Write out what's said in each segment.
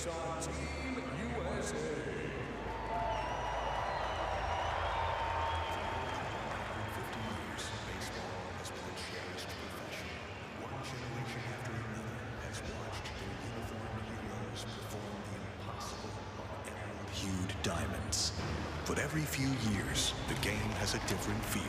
takes on Team USA. Hued diamonds. But every few years, the game has a different feel.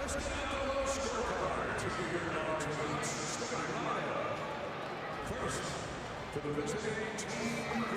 Let's get out the low scorecard to begin our tonight's starting lineup. First, for the visiting Team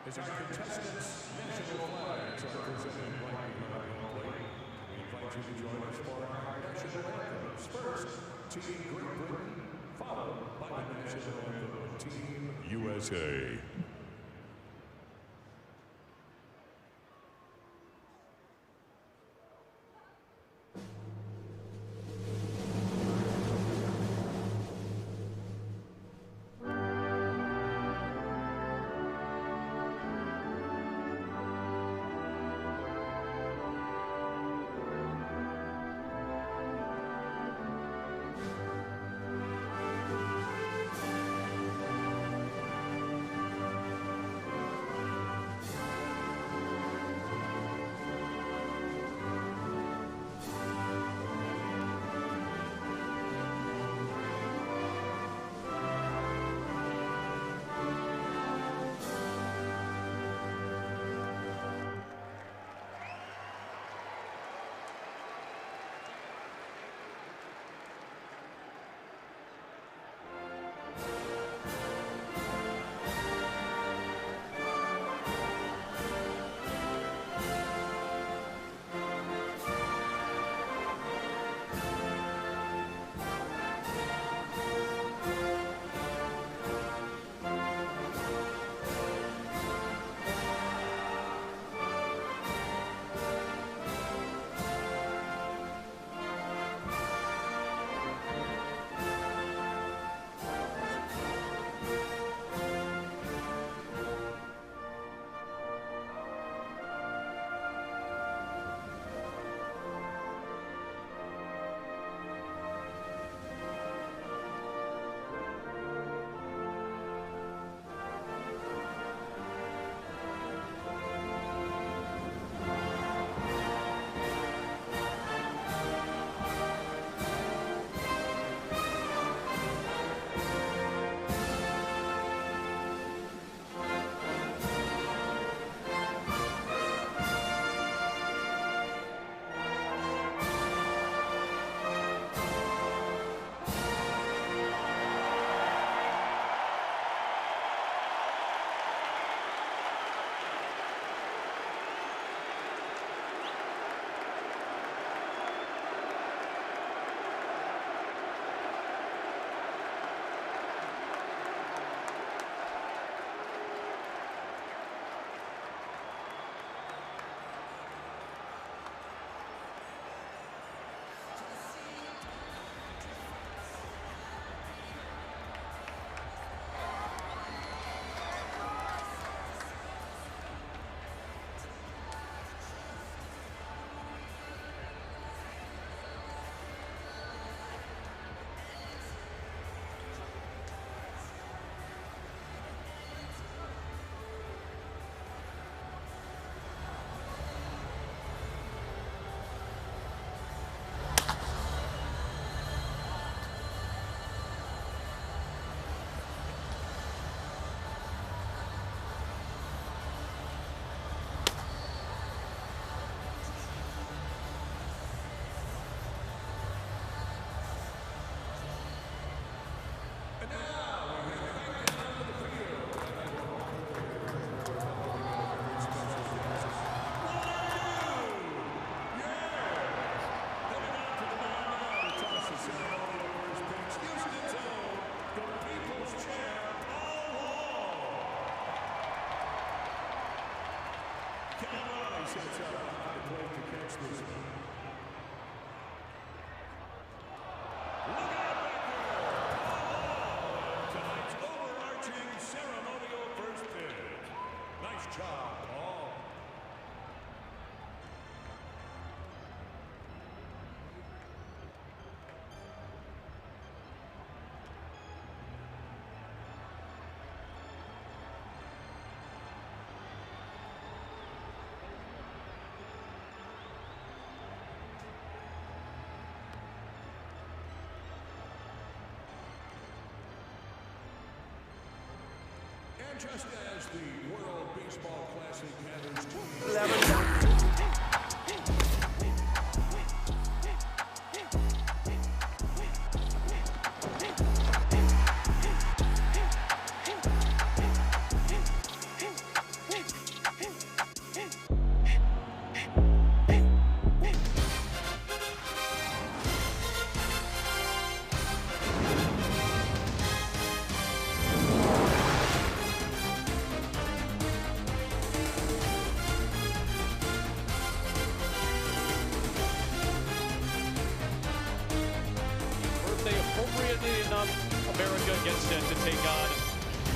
As our contestants' national flags are presented right behind home plate, we invite you to join us for our national anthems. First, Team Great Britain, followed by the national anthem of Team USA. Sets up behind the plate to catch this one. Look out back there! Tonight's overarching ceremonial first pitch. Nice job, Paul. And just as the World Baseball Classic gathers America gets set to take on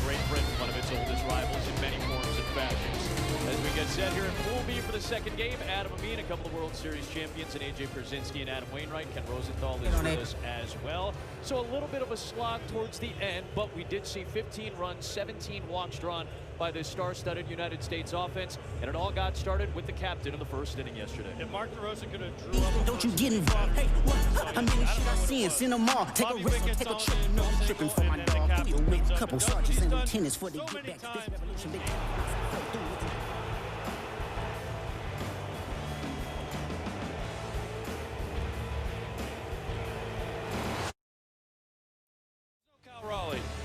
Great Britain, one of its oldest rivals in many forms and fashions. As we get set here in Pool B for the second game, Adam Amin, a couple of World Series champions, and A.J. Pierzynski and Adam Wainwright. Ken Rosenthal is with us as well. So a little bit of a slog towards the end, but we did see 15 runs, 17 walks drawn by this star-studded United States offense, and it all got started with the captain in the first inning yesterday. If Mark DeRosa could have drew up don't you get involved? Hey, what? I mean, shit I see and send them all. Take a risk, take a trip. No, I'm tripping for my dog. Give me a couple sergeants and lieutenants for the get back. This revolution, big.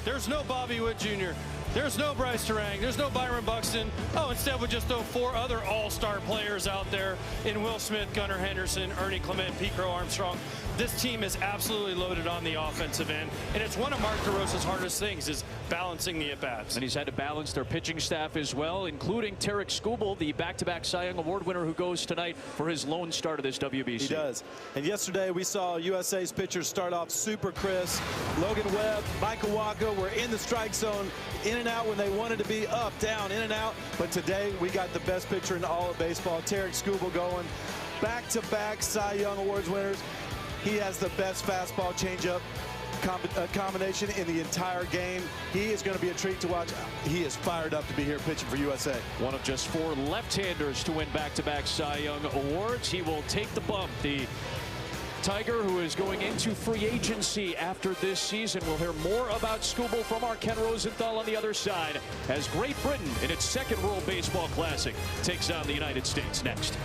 There's no Bobby Witt Jr. There's no Bryce Terang. There's no Byron Buxton. Oh, instead we just throw 4 other all-star players out there in Will Smith, Gunnar Henderson, Ernie Clement, Pete Crow Armstrong. This team is absolutely loaded on the offensive end, and it's one of Mark DeRosa's hardest things is balancing the at-bats. And he's had to balance their pitching staff as well, including Tarek Skubal, the back-to-back Cy Young Award winner who goes tonight for his lone start of this WBC. He does. And yesterday we saw USA's pitchers start off super crisp. Logan Webb, Michael Waka were in the strike zone, in and out when they wanted to be, up, down, in and out. But today we got the best pitcher in all of baseball, Tarek Skubal, going back-to-back Cy Young Awards winners. He has the best fastball changeup combination in the entire game. He is going to be a treat to watch. He is fired up to be here pitching for USA. One of just 4 left-handers to win back-to-back Cy Young Awards. He will take the bump. The Tiger, who is going into free agency after this season. We'll hear more about Skubal from our Ken Rosenthal on the other side as Great Britain, in its second World Baseball Classic, takes on the United States next.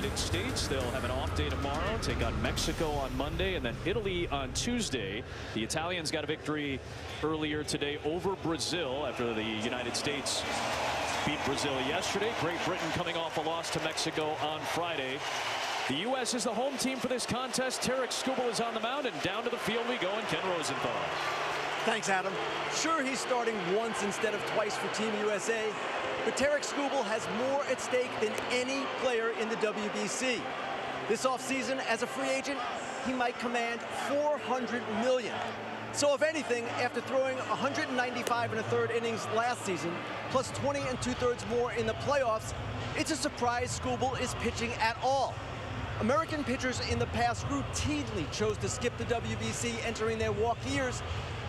United States. They'll have an off day tomorrow, take on Mexico on Monday, and then Italy on Tuesday. The Italians got a victory earlier today over Brazil after the United States beat Brazil yesterday. Great Britain coming off a loss to Mexico on Friday. The U.S. is the home team for this contest. Tarek Skubal is on the mound, and down to the field we go, and Ken Rosenthal. Thanks, Adam. Sure, he's starting once instead of twice for Team USA, but Tarek Skubal has more at stake than any player in the WBC. This offseason, as a free agent, he might command $400 million. So if anything, after throwing 195 1/3 innings last season, plus 20 2/3 more in the playoffs, it's a surprise Skubal is pitching at all. American pitchers in the past routinely chose to skip the WBC entering their walk years,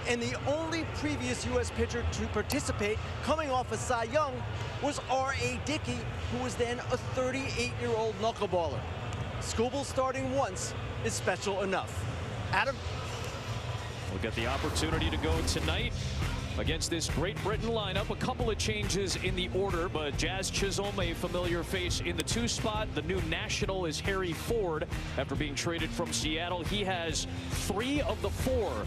and the only previous U.S. pitcher to participate coming off a Cy Young was R.A. Dickey, who was then a 38-year-old knuckleballer. Skubal starting once is special enough. Adam? We'll get the opportunity to go tonight against this Great Britain lineup. A couple of changes in the order, but Jazz Chisholm, a familiar face in the 2 spot. The new national is Harry Ford after being traded from Seattle. He has 3 of the 4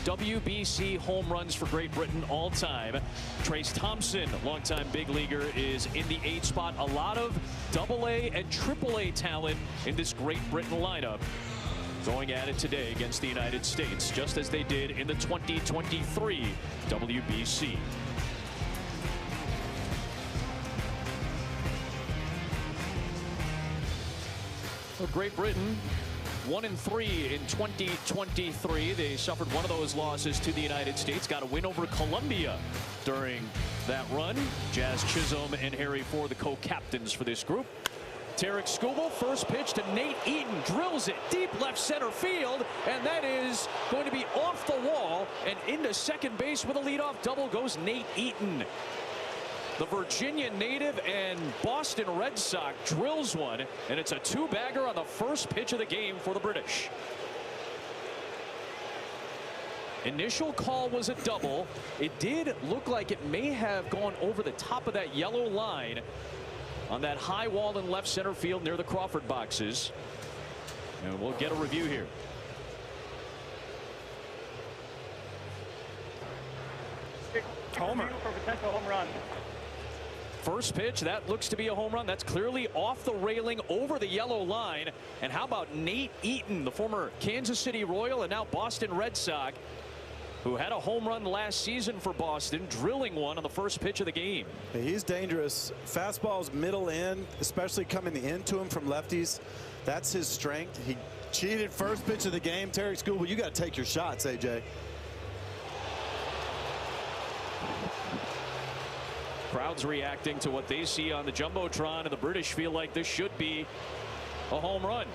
WBC home runs for Great Britain all time. Trace Thompson, longtime big leaguer, is in the 8 spot. A lot of AA and AAA talent in this Great Britain lineup, going at it today against the United States, just as they did in the 2023 WBC. Well, Great Britain 1-3 in 2023. They suffered one of those losses to the United States. Got a win over Colombia during that run. Jazz Chisholm and Harry Ford, the co-captains for this group. Tarek Skubal, first pitch to Nate Eaton, drills it deep left center field, and that is going to be off the wall, and into second base with a leadoff double goes Nate Eaton. The Virginia native and Boston Red Sox drills one, and it's a 2-bagger on the first pitch of the game for the British. Initial call was a double. It did look like it may have gone over the top of that yellow line on that high wall in left center field near the Crawford boxes. And we'll get a review here. Homer for potential home run. First pitch, that looks to be a home run. That's clearly off the railing over the yellow line. And how about Nate Eaton, the former Kansas City Royal and now Boston Red Sox, who had a home run last season for Boston, drilling one on the first pitch of the game. He's dangerous. Fastballs middle in, especially coming into him from lefties. That's his strength. He cheated first pitch of the game. Tarek Skubal, you got to take your shots, AJ. Crowds reacting to what they see on the Jumbotron, and the British feel like this should be a home run,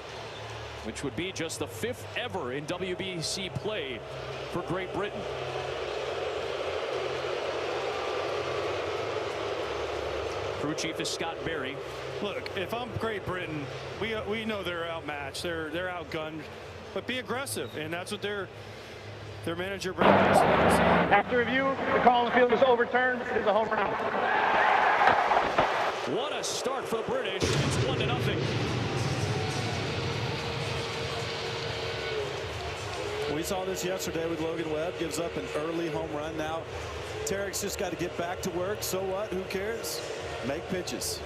which would be just the 5th ever in WBC play for Great Britain. Crew chief is Scott Berry. Look, if I'm Great Britain, we know they're outmatched, they're outgunned, but be aggressive, and that's what their manager brings. After review, the call on the field is overturned. It is a home run. What a start for the British. It's 1-0. We saw this yesterday with Logan Webb. Gives up an early home run. Now Tarek's just got to get back to work. So what? Who cares? Make pitches.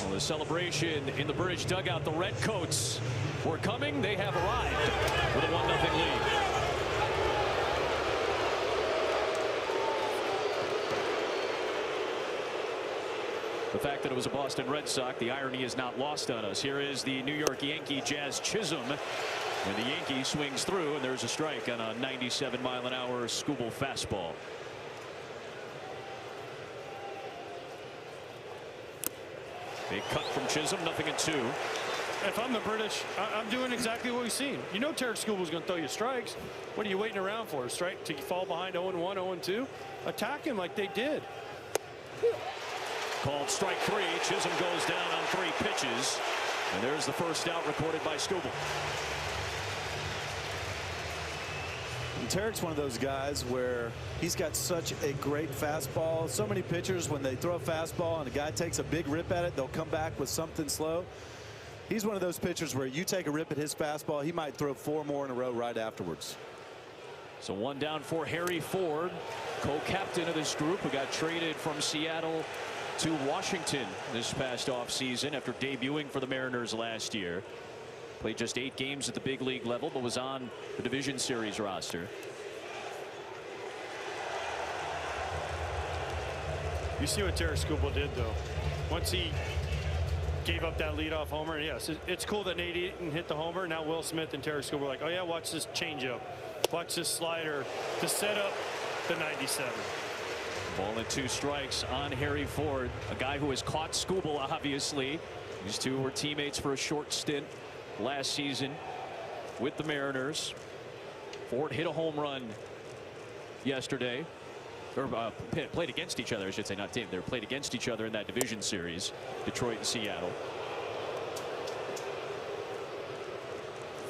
Well, the celebration in the British dugout. The Redcoats were coming. They have arrived with a 1-0 lead. The fact that it was a Boston Red Sox, the irony is not lost on us. Here is the New York Yankee Jazz Chisholm, and the Yankee swings through, and there's a strike on a 97-mile-an-hour Skubal fastball. Big cut from Chisholm, 0-2. If I'm the British, I'm doing exactly what we've seen. You know Tarek Skubal's going to throw you strikes. What are you waiting around for? A strike till you fall behind 0-1, 0-2? Attack him like they did. Called strike 3. Chisholm goes down on 3 pitches. And there's the first out recorded by Skubal. Tarek's one of those guys where he's got such a great fastball. So many pitchers, when they throw a fastball and a guy takes a big rip at it, they'll come back with something slow. He's one of those pitchers where you take a rip at his fastball, he might throw 4 more in a row right afterwards. So 1 down for Harry Ford, co-captain of this group, who got traded from Seattle to Washington this past offseason after debuting for the Mariners last year. Played just 8 games at the big league level, but was on the division series roster. You see what Tarik Skubal did, though. Once he gave up that leadoff homer, yes, it's cool that Nate Eaton hit the homer. Now Will Smith and Tarik Skubal are like, oh yeah, watch this changeup, watch this slider to set up the 97. Ball and 2 strikes on Harry Ford, a guy who has caught Skubal, obviously. These two were teammates for a short stint last season with the Mariners. Ford hit a home run yesterday, or played against each other, I should say, not team. They were played against each other in that division series, Detroit and Seattle.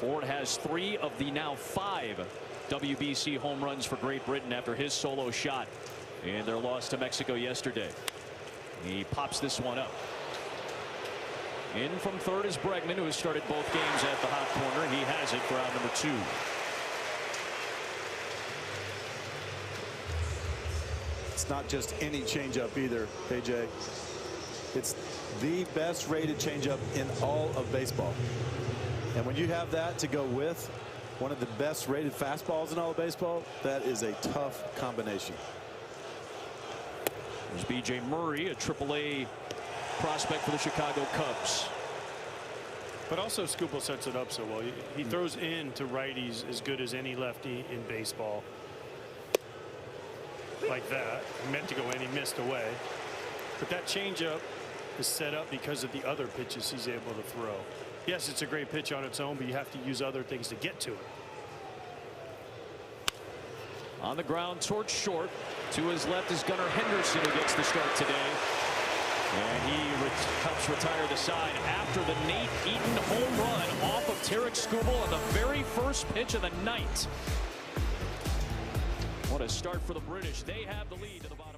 Ford has 3 of the now 5 WBC home runs for Great Britain after his solo shot in their loss to Mexico yesterday. He pops this one up. In from third is Bregman, who has started both games at the hot corner. He has it for out number 2. It's not just any changeup either, AJ. It's the best rated changeup in all of baseball. And when you have that to go with one of the best rated fastballs in all of baseball, that is a tough combination. There's B.J. Murray, a AAA prospect for the Chicago Cubs. But also Skubal sets it up so well. He throws in to righties as good as any lefty in baseball. Like that. He meant to go in, he missed away. But that changeup is set up because of the other pitches he's able to throw. Yes, it's a great pitch on its own, but you have to use other things to get to it. On the ground towards short. To his left is Gunnar Henderson, who gets the start today. And he helps retire the side after the Nate Eaton home run off of Tarik Skubal on the very first pitch of the night. What a start for the British. They have the lead to the bottom.